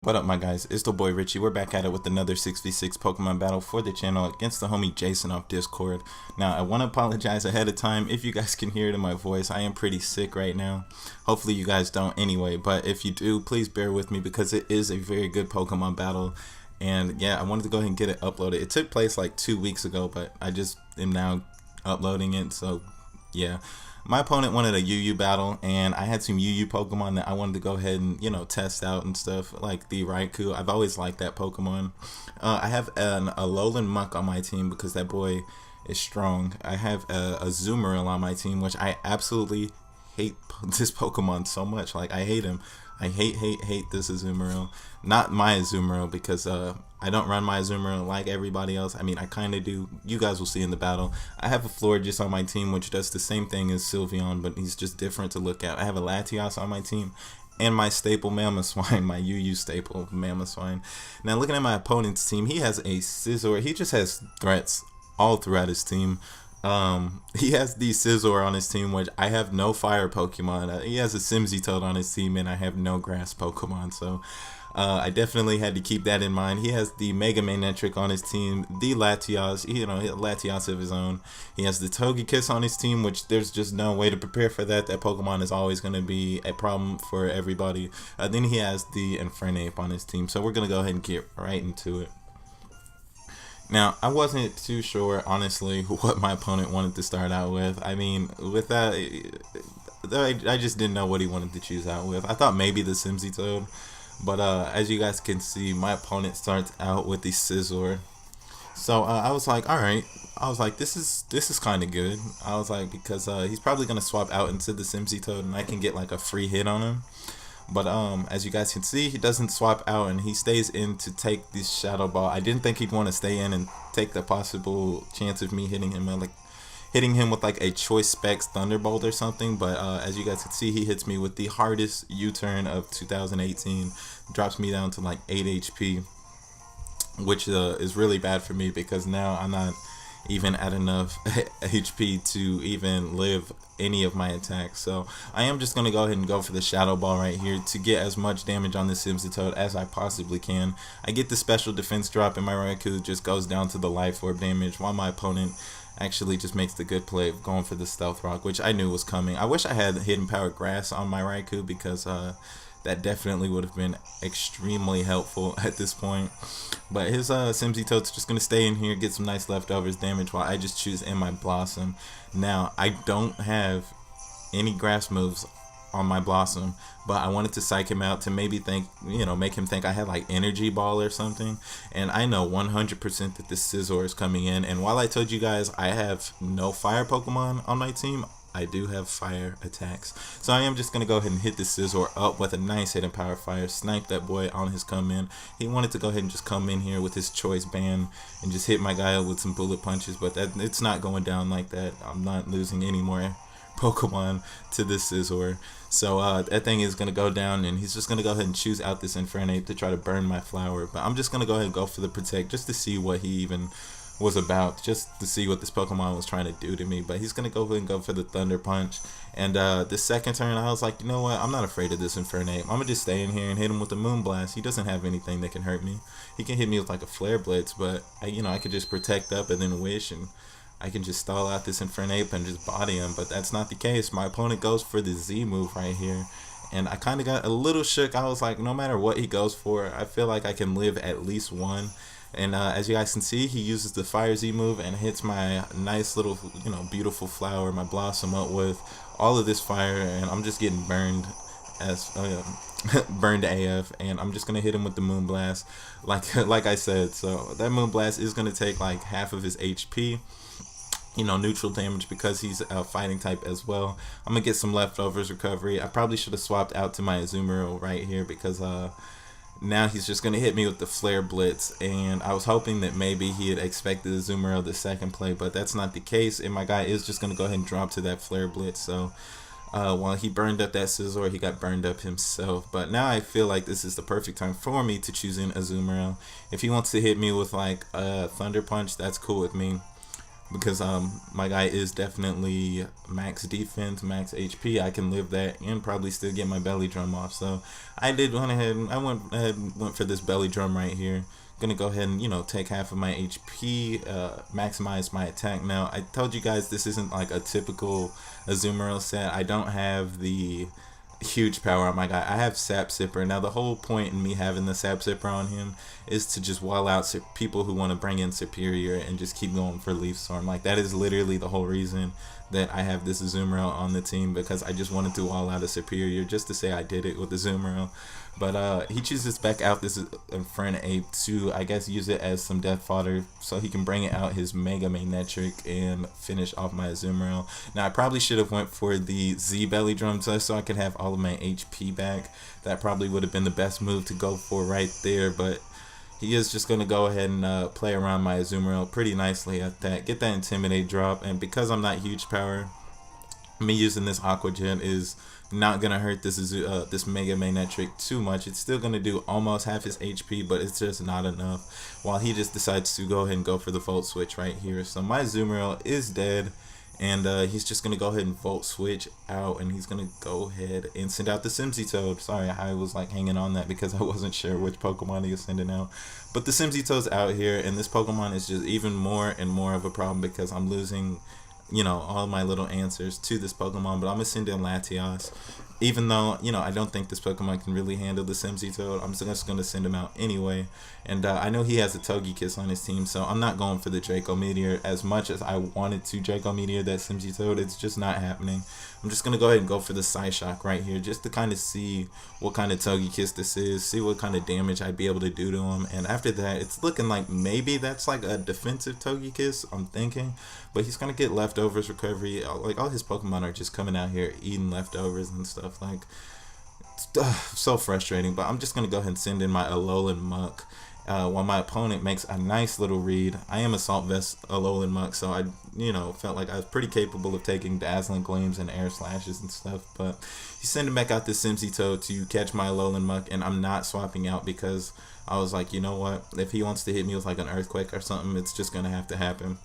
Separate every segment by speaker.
Speaker 1: What up, my guys? It's the boy Richie. We're back at it with another 6v6 Pokemon battle for the channel against the homie Jason off Discord. Now, I want to apologize ahead of time if you guys can hear it in my voice. I am pretty sick right now. Hopefully you guys don't anyway, but if you do, please bear with me because it is a very good Pokemon battle. And yeah, I wanted to go ahead and get it uploaded. It took place like 2 weeks ago, but I just am now uploading it, so yeah. My opponent wanted a UU battle, and I had some UU Pokemon that I wanted to go ahead and, test out and stuff, like the Raikou. I've always liked that Pokemon. I have a Alolan Muck on my team because that boy is strong. I have a Azumarill on my team, which I absolutely hate this Pokemon so much. Like, I hate him. I hate this Azumarill. Not my Azumarill, because I don't run my Azumarill like everybody else. I mean, I kind of do. You guys will see in the battle. I have a Florges on my team, which does the same thing as Sylveon, but he's just different to look at. I have a Latios on my team, and my staple Mamoswine, my UU staple Mamoswine. Now, looking at my opponent's team, he has a Scizor. He just has threats all throughout his team. He has the Scizor on his team, which I have no fire Pokemon. He has a Seismitoad on his team, and I have no grass Pokemon, so I definitely had to keep that in mind. He has the Mega Magnetric on his team, the Latios, Latios of his own. He has the Togekiss on his team, which there's just no way to prepare for that. That Pokemon is always going to be a problem for everybody. Then he has the Infernape on his team, so we're going to go ahead and get right into it. Now, I wasn't too sure, honestly, what my opponent wanted to start out with. I mean, with that, I just didn't know what he wanted to choose out with. I thought maybe the Seismitoad, but as you guys can see, my opponent starts out with the Scizor. So I was like, all right. I was like, this is kind of good. I was like, because he's probably gonna swap out into the Seismitoad, and I can get like a free hit on him. But as you guys can see, he doesn't swap out, and he stays in to take this Shadow Ball. I didn't think he'd want to stay in and take the possible chance of me hitting him, with like a Choice Specs Thunderbolt or something. But as you guys can see, he hits me with the hardest U-turn of 2018, drops me down to like 8 HP, which is really bad for me because now I'm not even at enough HP to even live any of my attacks. So I am just going to go ahead and go for the Shadow Ball right here to get as much damage on the Seismitoad as I possibly can. I get the special defense drop, and my Raikou just goes down to the Life Orb damage, while my opponent actually just makes the good play of going for the Stealth Rock, which I knew was coming. I wish I had Hidden Power Grass on my Raikou, because that definitely would have been extremely helpful at this point. But his Seismitoad's just going to stay in here, get some nice leftovers damage, while I just choose in my Blossom. Now, I don't have any grass moves on my Blossom, but I wanted to psych him out to maybe think, make him think I had like Energy Ball or something. And I know 100% that this Scizor is coming in. And while I told you guys I have no fire Pokemon on my team, I do have fire attacks. So I am just going to go ahead and hit the Scizor up with a nice Hidden Power Fire, snipe that boy on his come in. He wanted to go ahead and just come in here with his Choice Band and just hit my guy up with some bullet punches, but it's not going down like that. I'm not losing any more Pokemon to this Scizor. So that thing is going to go down, and he's just going to go ahead and choose out this Infernape to try to burn my flower. But I'm just going to go ahead and go for the Protect just to see what he even was about, just to see what this Pokemon was trying to do to me. But he's gonna go ahead and go for the Thunder Punch. And the second turn, I was like, you know what, I'm not afraid of this Infernape. I'm gonna just stay in here and hit him with the Moonblast. He doesn't have anything that can hurt me. He can hit me with like a Flare Blitz, but I could just protect up and then wish, and I can just stall out this Infernape and just body him. But that's not the case. My opponent goes for the Z move right here, and I kind of got a little shook. I was like, no matter what he goes for, I feel like I can live at least one. And as you guys can see, he uses the Fire Z move and hits my nice little, beautiful flower, my Blossom, up with all of this fire, and I'm just getting burned as burned AF, and I'm just gonna hit him with the Moonblast, like I said. So that Moonblast is gonna take like half of his HP. Neutral damage, because he's a fighting type as well. I'm gonna get some leftovers recovery. I probably should have swapped out to my Azumarill right here, because now he's just going to hit me with the Flare Blitz, and I was hoping that maybe he had expected the Azumarill the second play, but that's not the case, and my guy is just going to go ahead and drop to that Flare Blitz. So while he burned up that Scizor, he got burned up himself. But now I feel like this is the perfect time for me to choose in Azumarill. If he wants to hit me with like a Thunder Punch, that's cool with me. because my guy is definitely max defense, max HP. I can live that and probably still get my belly drum off. So I went for this belly drum right here. Gonna go ahead and, you know, take half of my HP, maximize my attack. Now I told you guys this isn't like a typical Azumarill set. I don't have the huge power on my guy. I have Sap Sipper. Now the whole point in me having the Sap Sipper on him is to just wall out people who want to bring in Superior and just keep going for Leaf Storm. Like, that is literally the whole reason that I have this Azumarill on the team, because I just wanted to wall out a Superior just to say I did it with the Azumarill. But he chooses back out this Friend Ape to, I guess, use it as some death fodder so he can bring it out his Mega Magnetric and finish off my Azumarill. Now I probably should have went for the Z Belly Drum just so I could have all of my HP back. That probably would have been the best move to go for right there, but he is just going to go ahead and play around my Azumarill pretty nicely at that. Get that Intimidate drop, and because I'm not huge power, me using this Aqua Jet is not gonna hurt this Mega Magnetric too much. It's still gonna do almost half his HP, but it's just not enough. While he just decides to go ahead and go for the Volt Switch right here. So my Azumarill is dead, and he's just gonna go ahead and Volt Switch out, and he's gonna go ahead and send out the Seismitoad. Sorry, I was like hanging on that because I wasn't sure which Pokemon he was sending out. But the Seismitoad's out here, and this Pokemon is just even more and more of a problem because I'm losing, you know, all my little answers to this Pokemon. But I'm gonna send in Latios, even though, you know, I don't think this Pokemon can really handle the Seismitoad. I'm just gonna send him out anyway. And I know he has a Togekiss on his team, so I'm not going for the Draco Meteor as much as I wanted to Draco Meteor that Seismitoad. It's just not happening. I'm just gonna go ahead and go for the Psyshock right here, just to kind of see what kind of Togekiss this is, see what kind of damage I'd be able to do to him. And after that, it's looking like maybe that's like a defensive Togekiss, I'm thinking. But he's gonna get leftovers recovery. Like, all his Pokemon are just coming out here eating leftovers and stuff. Like, so frustrating. But I'm just gonna go ahead and send in my Alolan Muck. While my opponent makes a nice little read. I am Assault Vest Alolan Muck, so I, you know, felt like I was pretty capable of taking Dazzling Gleams and Air Slashes and stuff. But he's sending back out this Seismitoad to catch my Alolan Muck, and I'm not swapping out because I was like, you know what? If he wants to hit me with like an Earthquake or something, it's just gonna have to happen.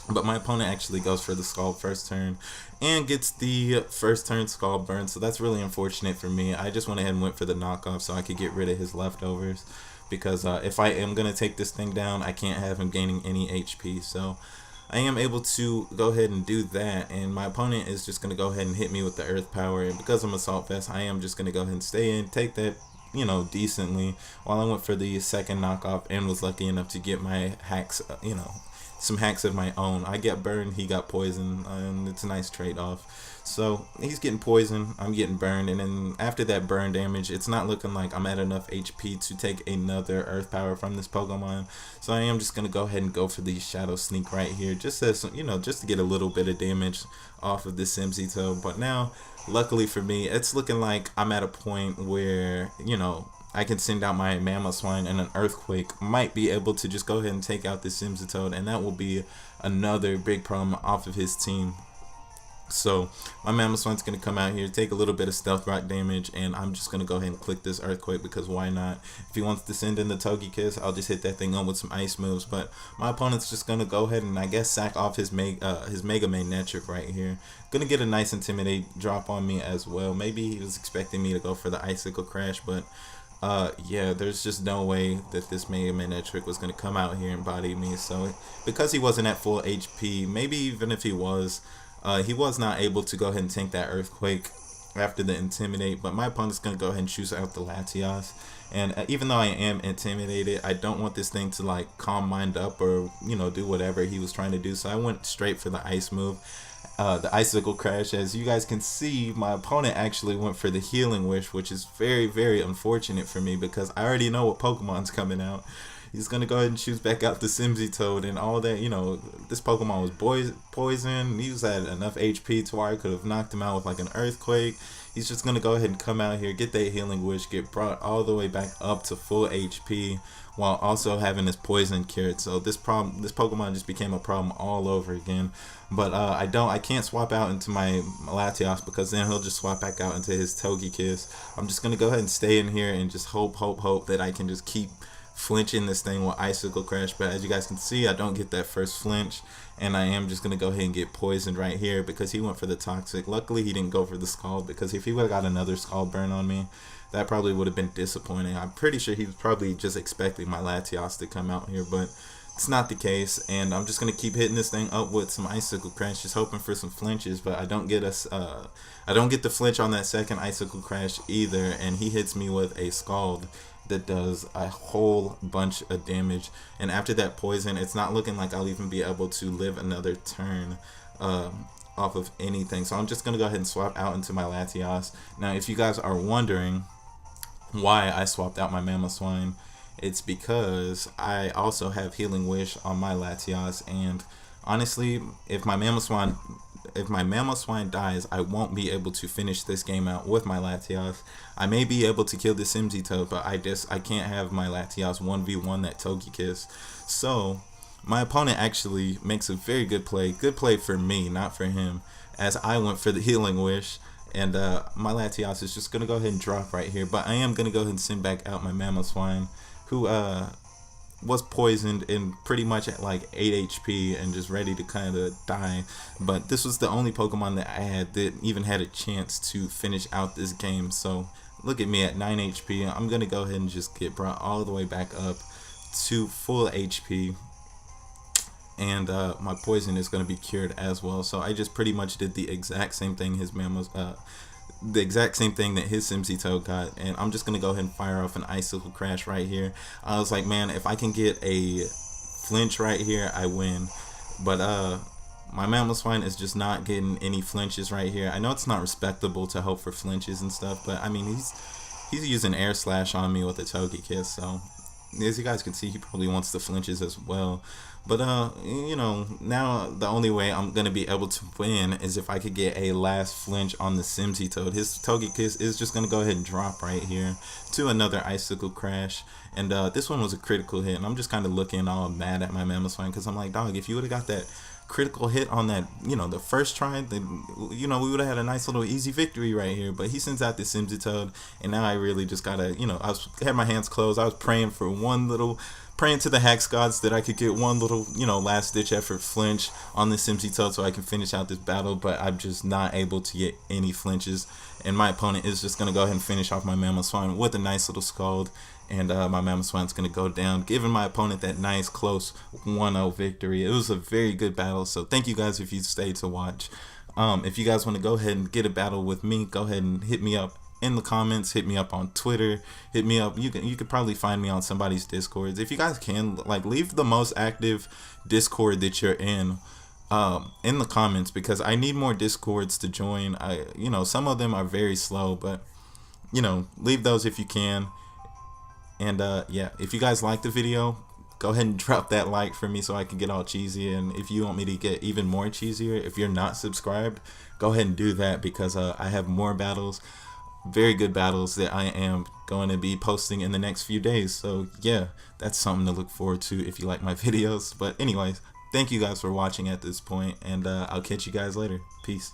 Speaker 1: But my opponent actually goes for the Scald first turn and gets the first turn Scald burn, so that's really unfortunate for me. I just went ahead and went for the knockoff so I could get rid of his leftovers, because if I am going to take this thing down, I can't have him gaining any HP. So I am able to go ahead and do that, and my opponent is just going to go ahead and hit me with the Earth Power. And because I'm Assault Vest, I am just going to go ahead and stay in, take that, you know, decently, while I went for the second knockoff and was lucky enough to get my hacks, you know, some hacks of my own. I get burned, he got poisoned, and it's a nice trade-off. So he's getting poisoned, I'm getting burned, and then after that burn damage, it's not looking like I'm at enough HP to take another Earth Power from this Pokemon. So I am just gonna go ahead and go for the Shadow Sneak right here, just as, you know, just to get a little bit of damage off of this Seismitoad. But now, luckily for me, it's looking like I'm at a point where, you know, I can send out my Mamoswine, and an Earthquake might be able to just go ahead and take out this Seismitoad, and that will be another big problem off of his team. So my Mamoswine's going to come out here, take a little bit of Stealth Rock damage, and I'm just going to go ahead and click this Earthquake because why not? If he wants to send in the Togekiss, I'll just hit that thing on with some ice moves. But my opponent's just going to go ahead and, I guess, sack off his Mega Magnetric right here. Going to get a nice Intimidate drop on me as well. Maybe he was expecting me to go for the Icicle Crash, but yeah, there's just no way that this Mega Magnetric was going to come out here and body me. So because he wasn't at full HP, maybe even if he was not able to go ahead and tank that Earthquake after the Intimidate. But my opponent's going to go ahead and choose out the Latios. And even though I am intimidated, I don't want this thing to like calm mind up or, you know, do whatever he was trying to do. So I went straight for the Ice move. The Icicle Crash. As you guys can see, my opponent actually went for the Healing Wish, which is very, very unfortunate for me because I already know what Pokemon's coming out. He's going to go ahead and choose back out the Seismitoad and all that. You know, this Pokemon was poisoned. He was at enough HP to where I could have knocked him out with like an Earthquake. He's just going to go ahead and come out here, get that Healing Wish, get brought all the way back up to full HP while also having his poison cured. So this Pokemon just became a problem all over again. But I can't swap out into my Latios because then he'll just swap back out into his Togekiss. I'm just going to go ahead and stay in here and just hope that I can just keep flinching this thing with Icicle Crash, but as you guys can see, I don't get that first flinch, and I am just going to go ahead and get poisoned right here because he went for the Toxic. Luckily, he didn't go for the Scald, because if he would have got another Scald burn on me, that probably would have been disappointing. I'm pretty sure he was probably just expecting my Latios to come out here, but it's not the case, and I'm just going to keep hitting this thing up with some Icicle Crash, just hoping for some flinches, but I don't get the flinch on that second Icicle Crash either, and he hits me with a Scald that does a whole bunch of damage. And after that poison, it's not looking like I'll even be able to live another turn off of anything. So I'm just going to go ahead and swap out into my Latios. Now, if you guys are wondering why I swapped out my Mamoswine, it's because I also have Healing Wish on my Latios, and honestly, if my Mamoswine dies, I won't be able to finish this game out with my Latios. I may be able to kill the Seismitoad, but I can't have my Latios 1v1 that Togekiss. So my opponent actually makes a very good play for me, not for him, as I went for the Healing Wish, and my Latios is just gonna go ahead and drop right here. But I am gonna go ahead and send back out my Mamoswine, who was poisoned and pretty much at like 8 HP and just ready to kind of die. But this was the only Pokemon that I had that even had a chance to finish out this game. So look at me at 9 HP. I'm gonna go ahead and just get brought all the way back up to full HP, and my poison is going to be cured as well. So I just pretty much did the exact same thing his Seismitoad got, and I'm just gonna go ahead and fire off an Icicle Crash right here. I was like, man, if I can get a flinch right here, I win. But my Mamoswine is just not getting any flinches right here. I know it's not respectable to hope for flinches and stuff, but I mean, he's using Air Slash on me with a Togekiss, so as you guys can see, he probably wants the flinches as well. But you know, now the only way I'm gonna be able to win is if I could get a last flinch on the Seismitoad. His Togekiss is just gonna go ahead and drop right here to another Icicle Crash, and this one was a critical hit. And I'm just kind of looking all mad at my Mamoswine because I'm like, dog, if you would have got that critical hit on that, you know, the first try, then, you know, we would have had a nice little easy victory right here. But he sends out the Seismitoad, and now I really just gotta, you know, had my hands closed. I was praying to the Hex Gods that I could get one little, you know, last ditch effort flinch on the Seismitoad so I can finish out this battle, but I'm just not able to get any flinches, and my opponent is just gonna go ahead and finish off my Mamoswine with a nice little Scald, and my Mamoswine's gonna go down, giving my opponent that nice close 1-0 victory. It was a very good battle, so thank you guys if you stayed to watch. If you guys want to go ahead and get a battle with me, go ahead and hit me up in the comments, hit me up on Twitter, hit me up. You could probably find me on somebody's Discords. If you guys can, like, leave the most active Discord that you're in the comments, because I need more Discords to join. You know, some of them are very slow, but you know, leave those if you can. And yeah, if you guys like the video, go ahead and drop that like for me so I can get all cheesy. And if you want me to get even more cheesier, if you're not subscribed, go ahead and do that, because I have more battles, very good battles, that I am going to be posting in the next few days. So yeah, that's something to look forward to if you like my videos. But anyways, thank you guys for watching at this point, and I'll catch you guys later. Peace.